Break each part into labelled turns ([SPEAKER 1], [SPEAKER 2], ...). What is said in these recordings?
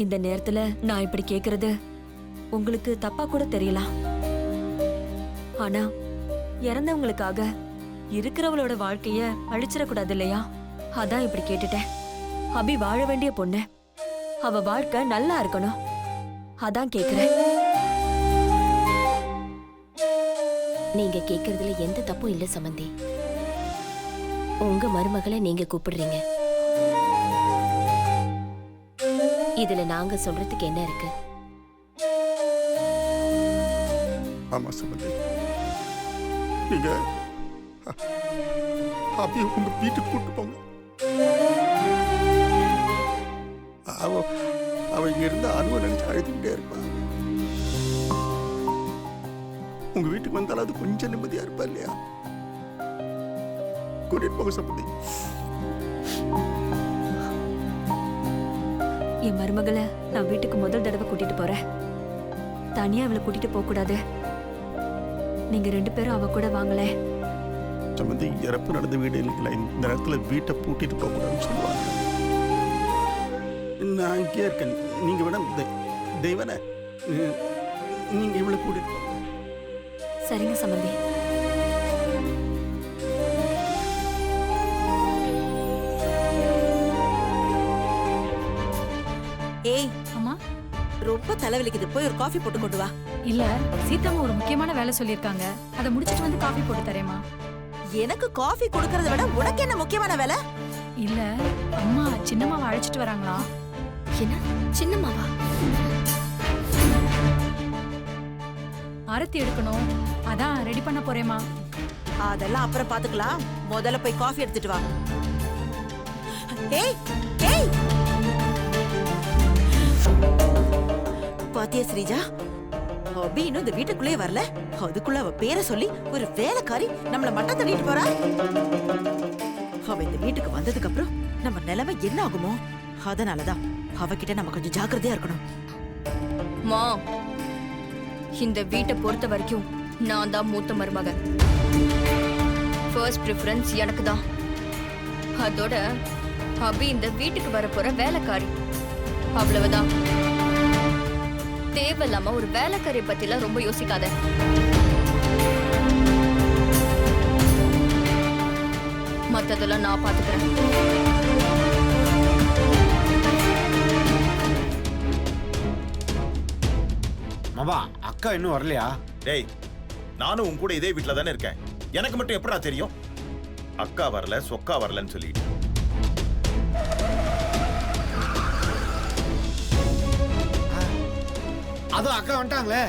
[SPEAKER 1] இந்த நேரத்துல நான் இப்படி கேக்குறது உங்களுக்கு தப்பா கூட தெரியலாம். ஆனா இறந்தவங்களுக்காக இருக்கிறவளோட வாழ்க்கைய அழிச்சிடக்கூடாது இல்லையா? அதான் இப்படி கேட்டுட்டேன். அபி வாழ வேண்டிய பொண்ணு, அவ வாழ்க்கை நல்லா இருக்கணும், அதான் கேக்குறேன்.
[SPEAKER 2] நீங்க கேக்குறதுல எந்த தப்பும் இல்ல சம்பந்தி. உங்க மருமகளை நீங்க கூப்பிடுறீங்க, இதுல நாங்க சொல்றதுக்கு என்ன இருக்கு?
[SPEAKER 3] ஆமா சம்பந்தி, நீங்க அபியை உங்க வீட்டுக்கு கூட்டு போங்க. அவ இங்க இருந்த அனுவை நினைச்சு அழுதுகிட்டே இருப்பா. உங்க வீட்டுக்கு வந்தாலும் அது கொஞ்சம் நிம்மதியா இருப்பா இல்லையா? கூட்டிட்டு போங்க சம்பந்தி.
[SPEAKER 1] என் மருமகளை நான் வீட்டுக்கு முதல் தடவை கூட்டிட்டு போறேன். தனியா அவளை கூட்டிட்டு போக கூடாது. நீங்க 2 பேரும் அவ கூட வாங்களே.
[SPEAKER 3] சம்பந்தி, இறப்பு நடந்த வீடு இல்லைங்களா, இந்த நேரத்துல வீட்டை பூட்டிட்டு போக கூடாதுன்னு சொல்லுவாங்க. நான் இங்கே இருக்கேன். நீங்க வேணா தெய்வனை நீங்க இவளை கூட்டிட்டு போங்க.
[SPEAKER 1] சரிங்க சம்பந்தி.
[SPEAKER 4] ஏய்
[SPEAKER 5] அம்மா,
[SPEAKER 4] ரொம்ப தலைவலிக்குது, போய் ஒரு காஃபி போட்டு கொண்டு வா.
[SPEAKER 5] இல்ல சீதாம்மா ஒரு முக்கியமான வேலை சொல்லிருக்காங்க, அதை முடிச்சிட்டு வந்து காஃபி போட்டு தரேம்மா.
[SPEAKER 4] எனக்கு காஃபி கொடுக்கறத விட உனக்கு என்ன முக்கியமான வேலை?
[SPEAKER 5] இல்ல அம்மா சின்னம்மாவை அழைச்சிட்டு வராங்களா?
[SPEAKER 2] என்ன சின்னம்மாவா?
[SPEAKER 5] ஆரத்தி எடுக்கணும், அதான் ரெடி பண்ண போறேம்மா.
[SPEAKER 4] அதெல்லாம் அப்புறம் பாத்துக்கலாம், முதல்ல போய் காஃபி எடுத்துட்டு வா. ஏய் ஏய், பாத்தியா ஸ்ரீஜா, அபி இன்னும் இந்த வீட்டுக்குள்ளே வரல, அதுக்குள்ள அவ பேரை சொல்லி ஒரு வேலைக்காரி நம்மள மட்டம் தள்ளிட்டு போறா. அவ இந்த வீட்டுக்கு வந்ததுக்கு அப்புறம் நம்ம நிலைமை என்ன ஆகுமோ, அதனாலதான் அவகிட்ட நம்ம கொஞ்சம் ஜாக்கிரதையா இருக்கணும்.
[SPEAKER 1] மா, இந்த வீட்டை பொறுத்த வரைக்கும் நான் தான் மூத்த மருமகன். ஃபர்ஸ்ட் ப்ரிஃபரன்ஸ் எனக்கு தான். அதோட அபி இந்த வீட்டுக்கு வரப்போற வேலைக்காரி, அவ்வளவுதான். தேவையில்லாம ஒரு வேலைக்காரியை பத்திலாம் ரொம்ப யோசிக்காத. மத்ததெல்லாம் நான் பாத்துக்கிறேன்.
[SPEAKER 6] மாமா, அக்கா இன்னும் வரலையா?
[SPEAKER 7] டேய், நானும் உன் கூட இதே வீட்டில் தானே இருக்கேன். எனக்கு மட்டும் எப்படா தெரியும் அக்கா வரல சொக்கா வரலன்னு சொல்லிட்டு?
[SPEAKER 6] அதுவும் அக்கா வந்துட்டாங்களே.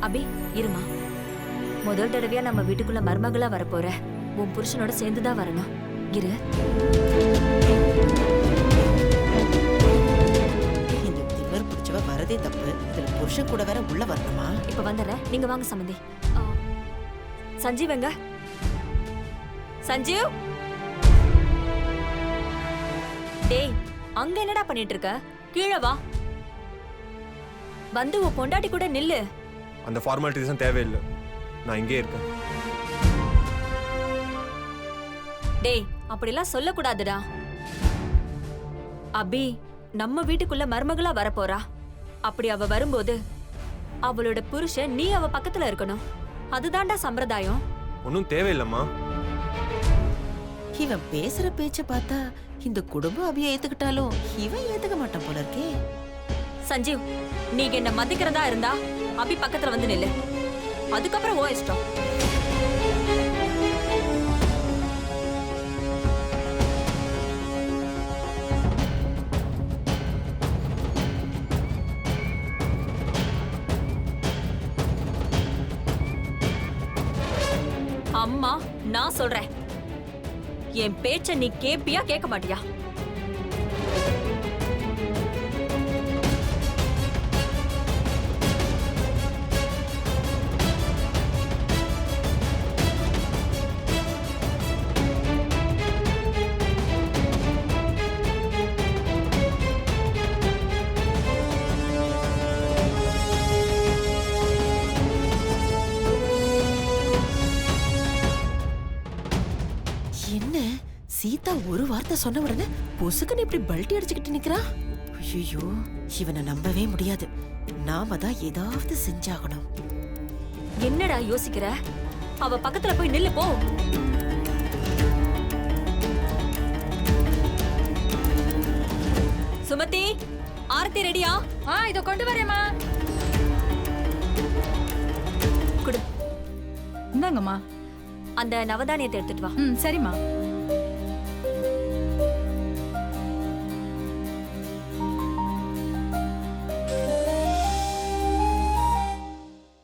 [SPEAKER 1] அபி இருமா, முதல் தடவையா நம்ம வீட்டுக்குள்ள மருமகளா வரப்போற. உன் புருஷனோட சேர்ந்துதான் வரணும். இரு.
[SPEAKER 4] இந்த திமிர் பிடிச்சவ வரதே தப்பு, இதுல புருஷன் கூட வேற உள்ள வரணுமா?
[SPEAKER 1] இப்ப வந்துடுறேன், நீங்க வாங்க சம்பந்தி. சஞ்சீவ் எங்க? சஞ்சீவ், டேய் அங்க என்னடா பண்ணிட்டு இருக்க? கீழே வா, வந்து உன் பொண்டாட்டி கூட நில்லு.
[SPEAKER 8] அந்த ஃபார்மாலிட்டிஸ் தேவையில்லை, நான் இங்கே இருக்கேன்.
[SPEAKER 1] டேய் அப்படிலாம் சொல்லக்கூடாதுடா. அபி நம்ம வீட்டுக்குள்ள மருமகளா வரப்போறா. அப்படி அவ வரும்போது அவளோட புருஷன் நீ அவ பக்கத்துல இருக்கணும். அதுதான்டா சம்பிரதாயம்.
[SPEAKER 8] ஒன்றும் தேவையில்லைம்மா.
[SPEAKER 4] இவன் பேசுற பேச்ச பார்த்தா இந்த குடும்பம் அபிய ஏத்துக்கிட்டாலும் இவன் ஏத்துக்க மாட்டான் போல இருக்கே.
[SPEAKER 1] சஞ்சீவ், நீங்க என்ன மதிக்கிறதா இருந்தா அபி பக்கத்துல வந்து நில்லு, அதுக்கப்புறம் ஓ இஷ்டம். அம்மா நான் சொல்றேன், என் பேச்ச நீ கேப்பியா கேட்க மாட்டியா?
[SPEAKER 4] ஒரு வார்த்தை சொன்ன உடனே பொசுக்குன்னு இப்படி பல்ட்டி அடிச்சுக்கிட்டு நிக்கிறா. ஐயோ, இவனை நம்பவே முடியாது. நாம தான் ஏதாவது செஞ்சாகணும்.
[SPEAKER 1] என்னடா யோசிக்கிற? அவ பக்கத்துல போய் நில்லு போ. சுமதி, ஆரத்தி ரெடியா?
[SPEAKER 5] இத கொண்டு வரேம்மா.
[SPEAKER 1] குடு.
[SPEAKER 5] இந்தாங்கம்மா.
[SPEAKER 1] அந்த நவதானியத்தை எடுத்துட்டு வா.
[SPEAKER 5] சரிம்மா.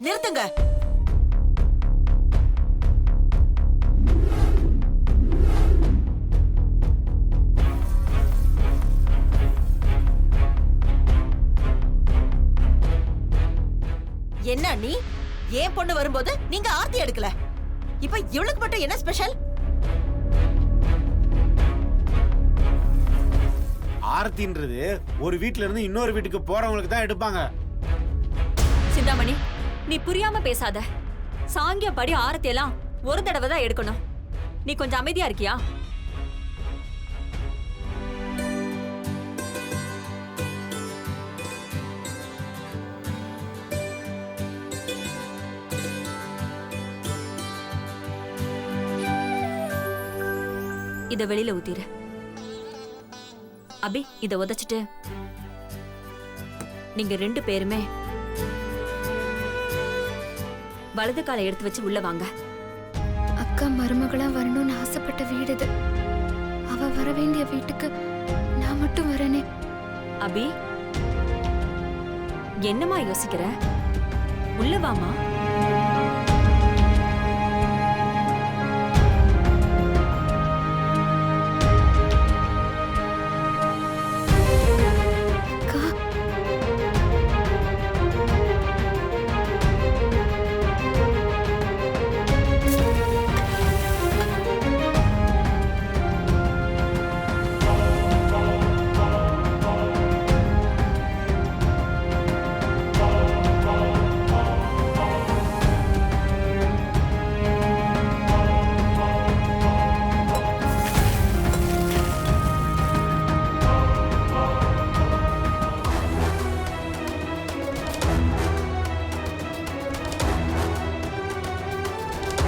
[SPEAKER 4] நிறுத்துங்க. என்ன நீ ஏன் பொண்ணு வரும்போது நீங்க ஆர்த்தி எடுக்கல? இப்ப இவளுக்கு மட்டும் என்ன ஸ்பெஷல்?
[SPEAKER 6] ஆரத்தின்றது ஒரு வீட்ல இருந்து இன்னொரு வீட்டுக்கு போறவங்களுக்கு தான் எடுப்பாங்க.
[SPEAKER 1] சிந்தாமணி, நீ புரியாம பேசாத. சாங்கியம் படி ஆரத்தி எல்லாம் ஒரு தடவை தான் எடுக்கணும். நீ கொஞ்சம் அமைதியா இருக்கியா? இத வெளியில ஊத்திரு. அபி, இத உதைச்சிட்டு நீங்க 2 பேருமே வலது காலை எடுத்து வச்சு உள்ள வாங்க.
[SPEAKER 9] அக்கா மருமகளா வரணும்னு ஆசைப்பட்ட வீடு இது. அவ வர வேண்டிய வீட்டுக்கு நான் மட்டும் வரனே.
[SPEAKER 1] அபி, என்னமா யோசிக்கிற? உள்ள வாமா.